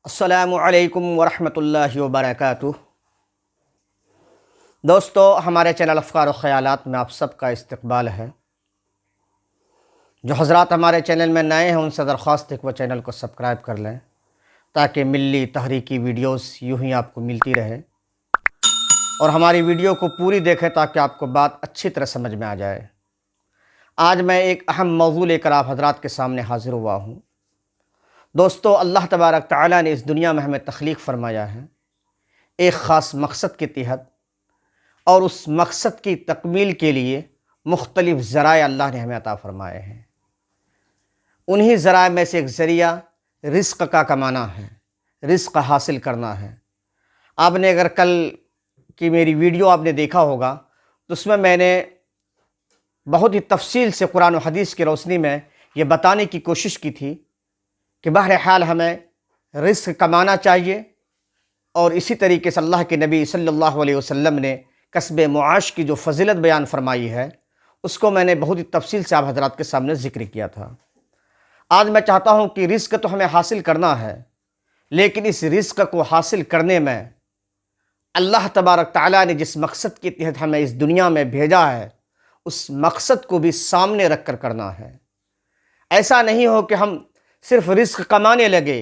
السلام علیکم ورحمۃ اللہ وبرکاتہ۔ دوستو، ہمارے چینل افکار و خیالات میں آپ سب کا استقبال ہے۔ جو حضرات ہمارے چینل میں نئے ہیں ان سے درخواست ہے کہ وہ چینل کو سبسکرائب کر لیں تاکہ ملی تحریکی ویڈیوز یوں ہی آپ کو ملتی رہے، اور ہماری ویڈیو کو پوری دیکھیں تاکہ آپ کو بات اچھی طرح سمجھ میں آ جائے۔ آج میں ایک اہم موضوع لے کر آپ حضرات کے سامنے حاضر ہوا ہوں۔ دوستو، اللہ تبارک تعالیٰ نے اس دنیا میں ہمیں تخلیق فرمایا ہے ایک خاص مقصد کے تحت، اور اس مقصد کی تکمیل کے لیے مختلف ذرائع اللہ نے ہمیں عطا فرمائے ہیں۔ انہی ذرائع میں سے ایک ذریعہ رزق کا کمانا ہے، رزق حاصل کرنا ہے۔ آپ نے اگر کل کی میری ویڈیو آپ نے دیکھا ہوگا تو اس میں نے بہت ہی تفصیل سے قرآن و حدیث کی روشنی میں یہ بتانے کی کوشش کی تھی کہ بہرحال ہمیں رزق کمانا چاہیے، اور اسی طریقے سے اللہ کے نبی صلی اللہ علیہ وسلم نے کسب معاش کی جو فضیلت بیان فرمائی ہے اس کو میں نے بہت ہی تفصیل سے آپ حضرات کے سامنے ذکر کیا تھا۔ آج میں چاہتا ہوں کہ رزق تو ہمیں حاصل کرنا ہے، لیکن اس رزق کو حاصل کرنے میں اللہ تبارک تعالیٰ نے جس مقصد کے تحت ہمیں اس دنیا میں بھیجا ہے اس مقصد کو بھی سامنے رکھ کر کرنا ہے۔ ایسا نہیں ہو کہ ہم صرف رزق کمانے لگے،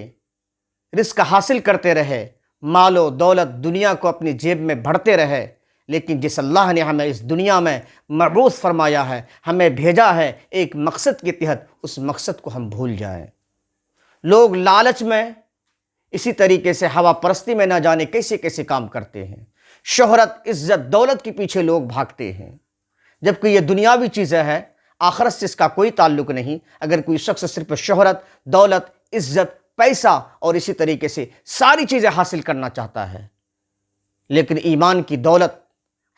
رزق حاصل کرتے رہے، مال و دولت دنیا کو اپنی جیب میں بھرتے رہے، لیکن جس اللہ نے ہمیں اس دنیا میں مبعوث فرمایا ہے، ہمیں بھیجا ہے ایک مقصد کے تحت، اس مقصد کو ہم بھول جائیں۔ لوگ لالچ میں، اسی طریقے سے ہوا پرستی میں نہ جانے کیسے کیسے کام کرتے ہیں، شہرت، عزت، دولت کے پیچھے لوگ بھاگتے ہیں، جبکہ یہ دنیاوی چیزیں ہیں، آخرت سے اس کا کوئی تعلق نہیں۔ اگر کوئی شخص صرف شہرت، دولت، عزت، پیسہ اور اسی طریقے سے ساری چیزیں حاصل کرنا چاہتا ہے، لیکن ایمان کی دولت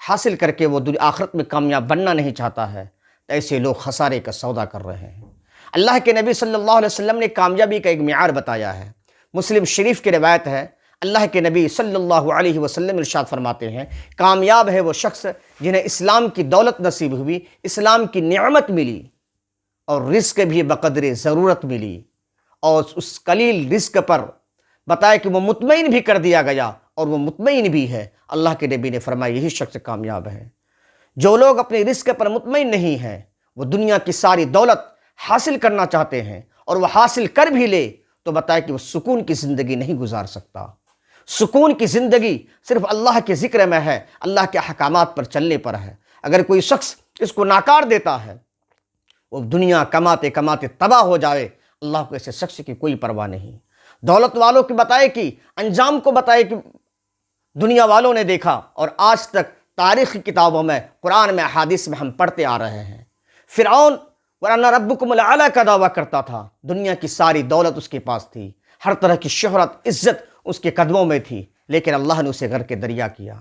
حاصل کر کے وہ آخرت میں کامیاب بننا نہیں چاہتا ہے، تو ایسے لوگ خسارے کا سودا کر رہے ہیں۔ اللہ کے نبی صلی اللہ علیہ وسلم نے کامیابی کا ایک معیار بتایا ہے۔ مسلم شریف کی روایت ہے، اللہ کے نبی صلی اللہ علیہ وسلم ارشاد فرماتے ہیں، کامیاب ہے وہ شخص جنہیں اسلام کی دولت نصیب ہوئی، اسلام کی نعمت ملی، اور رزق بھی بقدر ضرورت ملی، اور اس قلیل رزق پر بتایا کہ وہ مطمئن بھی کر دیا گیا، اور وہ مطمئن بھی ہے۔ اللہ کے نبی نے فرمایا یہی شخص کامیاب ہے۔ جو لوگ اپنے رزق پر مطمئن نہیں ہیں، وہ دنیا کی ساری دولت حاصل کرنا چاہتے ہیں، اور وہ حاصل کر بھی لے تو بتایا کہ وہ سکون کی زندگی نہیں گزار سکتا۔ سکون کی زندگی صرف اللہ کے ذکر میں ہے، اللہ کے احکامات پر چلنے پر ہے۔ اگر کوئی شخص اس کو ناکار دیتا ہے، وہ دنیا کماتے کماتے تباہ ہو جائے، اللہ کو ایسے شخص کی کوئی پرواہ نہیں۔ دولت والوں کی بتائے کہ انجام کو بتائے کہ دنیا والوں نے دیکھا، اور آج تک تاریخ کی کتابوں میں، قرآن میں، احادیث میں ہم پڑھتے آ رہے ہیں۔ فرعون وَأَنَّ رَبُّكُمُ الْأَعْلَىٰ کا دعویٰ کرتا تھا، دنیا کی ساری دولت اس کے پاس تھی، ہر طرح کی شہرت، عزت اس کے قدموں میں تھی، لیکن اللہ نے اسے غرق دریا کیا۔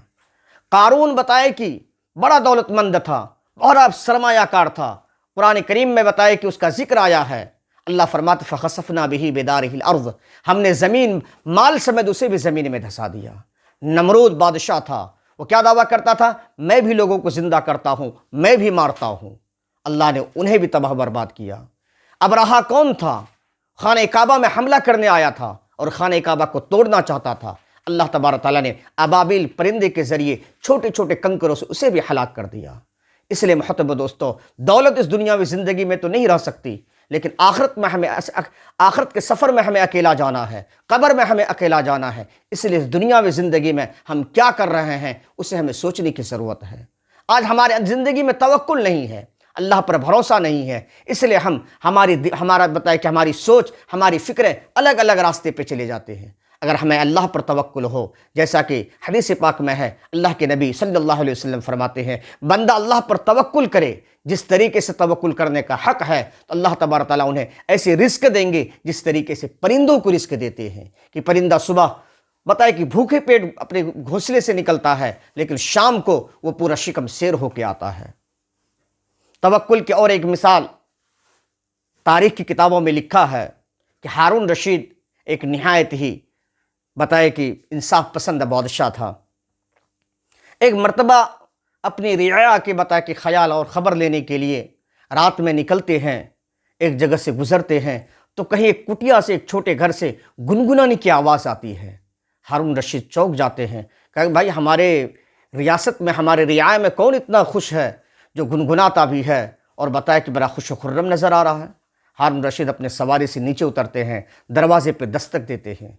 قارون بتائے کہ بڑا دولت مند تھا، بڑا سرمایہ کار تھا، قرآن کریم میں بتائے کہ اس کا ذکر آیا ہے۔ اللہ فرماتے فَخَسَفْنَا بِهِ بِدَارِهِ الْأَرْضِ، ہم نے زمین مال سمیت اسے بھی زمین میں دھسا دیا۔ نمرود بادشاہ تھا، وہ کیا دعویٰ کرتا تھا؟ میں بھی لوگوں کو زندہ کرتا ہوں، میں بھی مارتا ہوں۔ اللہ نے انہیں بھی تباہ برباد کیا۔ ابرہہ کون تھا؟ خانہ کعبہ میں حملہ کرنے آیا تھا اور خانہ کعبہ کو توڑنا چاہتا تھا۔ اللہ تبارک تعالیٰ نے ابابیل پرندے کے ذریعے چھوٹے چھوٹے کنکروں سے اسے بھی ہلاک کر دیا۔ اس لیے محترم دوستو، دولت اس دنیاوی زندگی میں تو نہیں رہ سکتی، لیکن آخرت کے سفر میں ہمیں اکیلا جانا ہے، قبر میں ہمیں اکیلا جانا ہے۔ اس لیے اس دنیاوی زندگی میں ہم کیا کر رہے ہیں اسے ہمیں سوچنے کی ضرورت ہے۔ آج ہمارے زندگی میں توکل نہیں ہے، اللہ پر بھروسہ نہیں ہے، اس لیے ہمارا بتائے کہ ہماری سوچ، ہماری فکریں الگ الگ راستے پہ چلے جاتے ہیں۔ اگر ہمیں اللہ پر توکل ہو، جیسا کہ حدیث پاک میں ہے، اللہ کے نبی صلی اللہ علیہ وسلم فرماتے ہیں، بندہ اللہ پر توکل کرے جس طریقے سے توکل کرنے کا حق ہے، تو اللہ تبارک تعالیٰ انہیں ایسے رزق دیں گے جس طریقے سے پرندوں کو رزق دیتے ہیں، کہ پرندہ صبح بتائے کہ بھوکے پیٹ اپنے گھونسلے سے نکلتا ہے، لیکن شام کو وہ پورا شکم سیر ہو کے آتا ہے۔ توکل کی اور ایک مثال تاریخ کی کتابوں میں لکھا ہے کہ ہارون رشید ایک نہایت ہی بتائے کہ انصاف پسند بادشاہ تھا۔ ایک مرتبہ اپنی رعایا کے بتائے کہ خیال اور خبر لینے کے لیے رات میں نکلتے ہیں، ایک جگہ سے گزرتے ہیں تو کہیں ایک کٹیا سے، ایک چھوٹے گھر سے گنگنانے کی آواز آتی ہے۔ ہارون رشید چونک جاتے ہیں کہ بھائی ہمارے ریاست میں، ہمارے رعایا میں کون اتنا خوش ہے جو گنگناتا بھی ہے اور بتائے کہ بڑا خوش و خرم نظر آ رہا ہے۔ ہارون رشید اپنے سواری سے نیچے اترتے ہیں، دروازے پہ دستک دیتے ہیں۔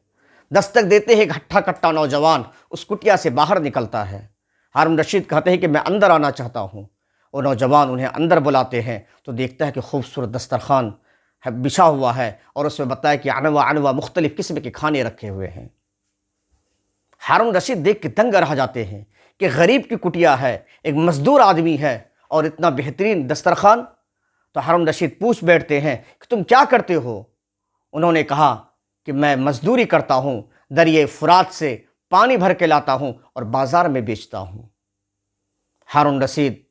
دستک دیتے ہیں، ایک ہٹھا کٹا نوجوان اس کٹیا سے باہر نکلتا ہے۔ ہارون رشید کہتے ہیں کہ میں اندر آنا چاہتا ہوں۔ وہ نوجوان انہیں اندر بلاتے ہیں تو دیکھتا ہے کہ خوبصورت دسترخوان بچھا ہوا ہے اور اس میں بتایا کہ انواع انواع مختلف قسم کے کھانے رکھے ہوئے ہیں۔ ہارون رشید دیکھ کے دنگ رہ جاتے ہیں کہ غریب کی کٹیا ہے، ایک مزدور آدمی ہے اور اتنا بہترین دسترخوان۔ تو ہارون رشید پوچھ بیٹھتے ہیں کہ تم کیا کرتے ہو؟ انہوں نے کہا کہ میں مزدوری کرتا ہوں، دریائے فرات سے پانی بھر کے لاتا ہوں اور بازار میں بیچتا ہوں۔ ہارون رشید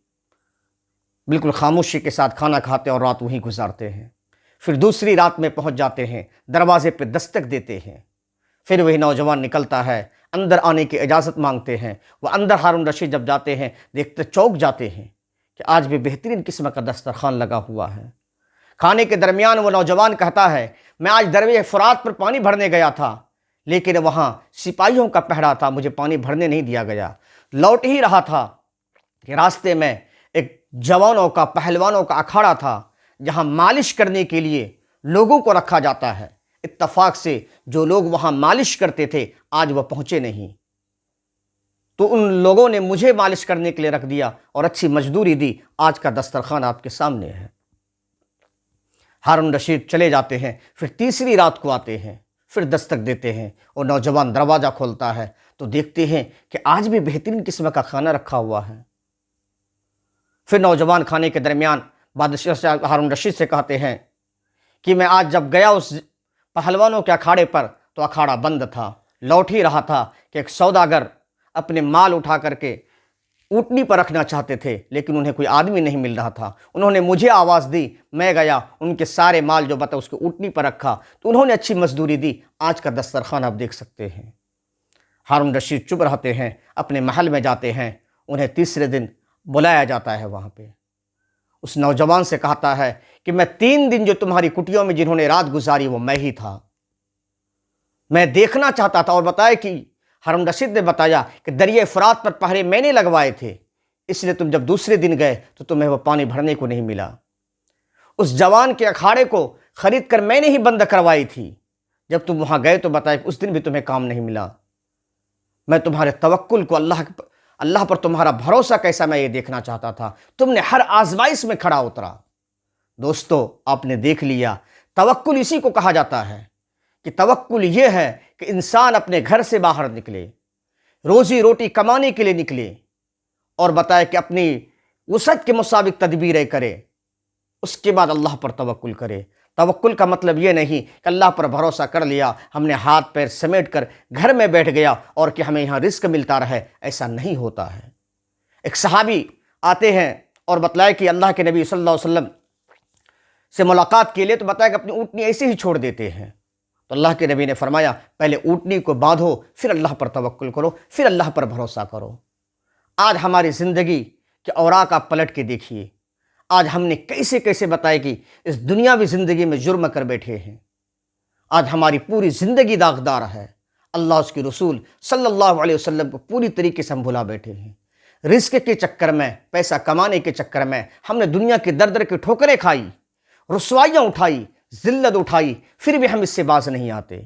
بالکل خاموشی کے ساتھ کھانا کھاتے اور رات وہیں گزارتے ہیں۔ پھر دوسری رات میں پہنچ جاتے ہیں، دروازے پہ دستک دیتے ہیں۔ پھر وہی نوجوان نکلتا ہے، اندر آنے کی اجازت مانگتے ہیں۔ وہ اندر ہارون رشید جب جاتے ہیں دیکھتے چونک جاتے ہیں کہ آج بھی بہترین قسم کا دسترخوان لگا ہوا ہے۔ کھانے کے درمیان وہ نوجوان کہتا ہے میں آج دریائے فرات پر پانی بھرنے گیا تھا، لیکن وہاں سپاہیوں کا پہرا تھا، مجھے پانی بھرنے نہیں دیا گیا۔ لوٹ ہی رہا تھا کہ راستے میں ایک جوانوں کا، پہلوانوں کا اکھاڑا تھا جہاں مالش کرنے کے لیے لوگوں کو رکھا جاتا ہے۔ اتفاق سے جو لوگ وہاں مالش کرتے تھے آج وہ پہنچے نہیں، تو ان لوگوں نے مجھے مالش کرنے کے لیے رکھ دیا اور اچھی مزدوری دی۔ آج کا دسترخوان آپ کے سامنے ہے۔ ہارون رشید چلے جاتے ہیں، پھر تیسری رات کو آتے ہیں، پھر دستک دیتے ہیں اور نوجوان دروازہ کھولتا ہے تو دیکھتے ہیں کہ آج بھی بہترین قسم کا کھانا رکھا ہوا ہے۔ پھر نوجوان کھانے کے درمیان بادشاہ ہارون رشید سے کہتے ہیں کہ میں آج جب گیا اس پہلوانوں کے اکھاڑے پر تو اکھاڑا بند تھا۔ لوٹ ہی رہا تھا کہ ایک سوداگر اپنے مال اٹھا کر کے اونٹنی پر رکھنا چاہتے تھے، لیکن انہیں کوئی آدمی نہیں مل رہا تھا۔ انہوں نے مجھے آواز دی، میں گیا، ان کے سارے مال جو بتا اس کے اونٹنی پر رکھا، تو انہوں نے اچھی مزدوری دی۔ آج کا دسترخوان آپ دیکھ سکتے ہیں۔ ہارون رشید چپ رہتے ہیں، اپنے محل میں جاتے ہیں۔ انہیں تیسرے دن بلایا جاتا ہے۔ وہاں پہ اس نوجوان سے کہتا ہے کہ میں 3 دن جو تمہاری کٹیوں میں جنہوں نے رات گزاری وہ میں ہی تھا، میں دیکھنا چاہتا تھا۔ اور بتایا کہ ہارون رشید نے بتایا کہ دریائے فرات پر پہرے میں نے لگوائے تھے، اس لیے تم جب دوسرے دن گئے تو تمہیں وہ پانی بھرنے کو نہیں ملا۔ اس جوان کے اکھاڑے کو خرید کر میں نے ہی بند کروائی تھی، جب تم وہاں گئے تو بتایا کہ اس دن بھی تمہیں کام نہیں ملا۔ میں تمہارے توکل کو، اللہ پر تمہارا بھروسہ کیسا، میں یہ دیکھنا چاہتا تھا۔ تم نے ہر آزمائش میں کھڑا اترا۔ دوستو آپ نے دیکھ لیا، توکل اسی کو کہا جاتا ہے کہ توکل یہ ہے کہ انسان اپنے گھر سے باہر نکلے، روزی روٹی کمانے کے لیے نکلے اور بتائے کہ اپنی وسعت کے مطابق تدبیریں کرے، اس کے بعد اللہ پر توکل کرے۔ توکل کا مطلب یہ نہیں کہ اللہ پر بھروسہ کر لیا، ہم نے ہاتھ پیر سمیٹ کر گھر میں بیٹھ گیا اور کہ ہمیں یہاں رزق ملتا رہے، ایسا نہیں ہوتا ہے۔ ایک صحابی آتے ہیں اور بتلائے کہ اللہ کے نبی صلی اللہ علیہ وسلم سے ملاقات کے لیے، تو بتایا کہ اپنی اونٹنی ایسے ہی چھوڑ دیتے ہیں۔ تو اللہ کے نبی نے فرمایا پہلے اونٹنی کو باندھو، پھر اللہ پر توکل کرو، پھر اللہ پر بھروسہ کرو۔ آج ہماری زندگی کے اوراق آپ پلٹ کے دیکھیے، آج ہم نے کیسے کیسے بتائے کہ اس دنیاوی زندگی میں جرم کر بیٹھے ہیں۔ آج ہماری پوری زندگی داغدار ہے، اللہ اس کے رسول صلی اللہ علیہ وسلم کو پوری طریقے سے ہم بھلا بیٹھے ہیں۔ رزق کے چکر میں، پیسہ کمانے کے چکر میں ہم نے دنیا کے در در کی ٹھوکریں کھائی، رسوائیاں اٹھائی، ذلت اٹھائی، پھر بھی ہم اس سے باز نہیں آتے،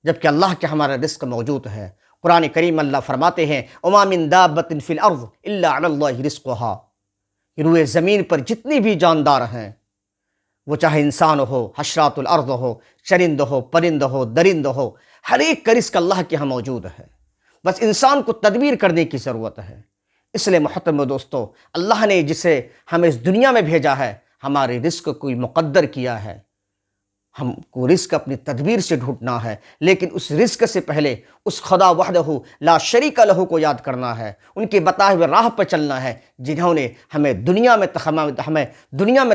جبکہ اللہ کے ہمارا رزق موجود ہے۔ قرآن کریم اللہ فرماتے ہیں وَمَا مِن دَابَّةٍ فِي الْأَرْضِ إِلَّا عَلَى اللَّهِ رِزْقُهَا، روئے زمین پر جتنی بھی جاندار ہیں، وہ چاہے انسان ہو، حشرات الارض ہو، چرند ہو، پرند ہو، درند ہو، ہر ایک کا رزق اللہ کے ہاں موجود ہے، بس انسان کو تدبیر کرنے کی ضرورت ہے۔ اس لیے محترم دوستو، اللہ نے جسے ہمیں اس دنیا میں بھیجا ہے، ہمارے رزق کو مقدر کیا ہے، ہم کو رزق اپنی تدبیر سے ڈھونڈنا ہے، لیکن اس رزق سے پہلے اس خدا وحدہ لا شریک لہ کو یاد کرنا ہے، ان کے بتائے ہوئے راہ پر چلنا ہے، جنہوں نے ہمیں دنیا میں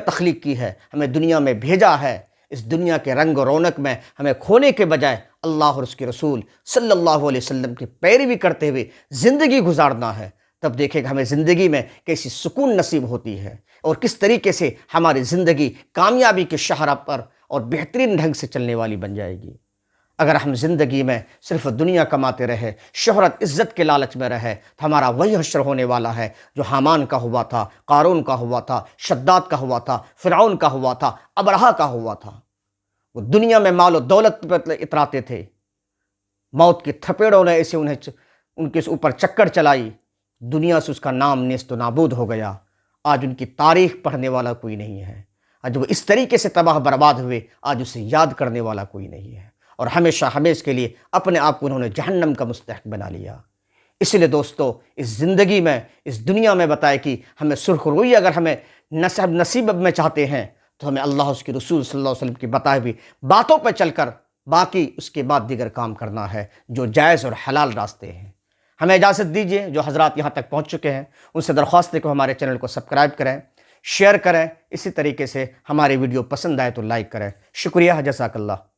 تخلیق کی ہے، ہمیں دنیا میں بھیجا ہے۔ اس دنیا کے رنگ و رونق میں ہمیں کھونے کے بجائے اللہ اور اس کے رسول صلی اللہ علیہ وسلم کی پیروی کرتے ہوئے زندگی گزارنا ہے، تب دیکھیں کہ ہمیں زندگی میں کیسی سکون نصیب ہوتی ہے اور کس طریقے سے ہماری زندگی کامیابی کے شاہراہ پر اور بہترین ڈھنگ سے چلنے والی بن جائے گی۔ اگر ہم زندگی میں صرف دنیا کماتے رہے، شہرت عزت کے لالچ میں رہے، تو ہمارا وہی حشر ہونے والا ہے جو حامان کا ہوا تھا، قارون کا ہوا تھا، شداد کا ہوا تھا، فرعون کا ہوا تھا، ابرہہ کا ہوا تھا۔ وہ دنیا میں مال و دولت پر اتراتے تھے، موت کی تھپیڑوں نے ایسے ان کے اوپر چکر چلائی، دنیا سے اس کا نام نیست و نابود ہو گیا۔ آج ان کی تاریخ پڑھنے والا کوئی نہیں ہے۔ آج وہ اس طریقے سے تباہ برباد ہوئے، آج اسے یاد کرنے والا کوئی نہیں ہے، اور ہمیشہ ہمیشہ کے لیے اپنے آپ کو انہوں نے جہنم کا مستحق بنا لیا۔ اس لیے دوستو، اس زندگی میں، اس دنیا میں بتائے کہ ہمیں سرخ روئی اگر ہمیں نصیب میں چاہتے ہیں تو ہمیں اللہ اس کے رسول صلی اللہ علیہ وسلم کی بتائے ہوئی باتوں پہ چل کر باقی اس کے بعد دیگر کام کرنا ہے جو جائز اور حلال راستے ہیں۔ ہمیں اجازت دیجیے، جو حضرات یہاں تک پہنچ چکے ہیں ان سے درخواست ہے کہ ہمارے چینل کو سبسکرائب کریں، شیئر کریں، اسی طریقے سے ہماری ویڈیو پسند آئے تو لائک کریں۔ شکریہ، جزاک اللہ۔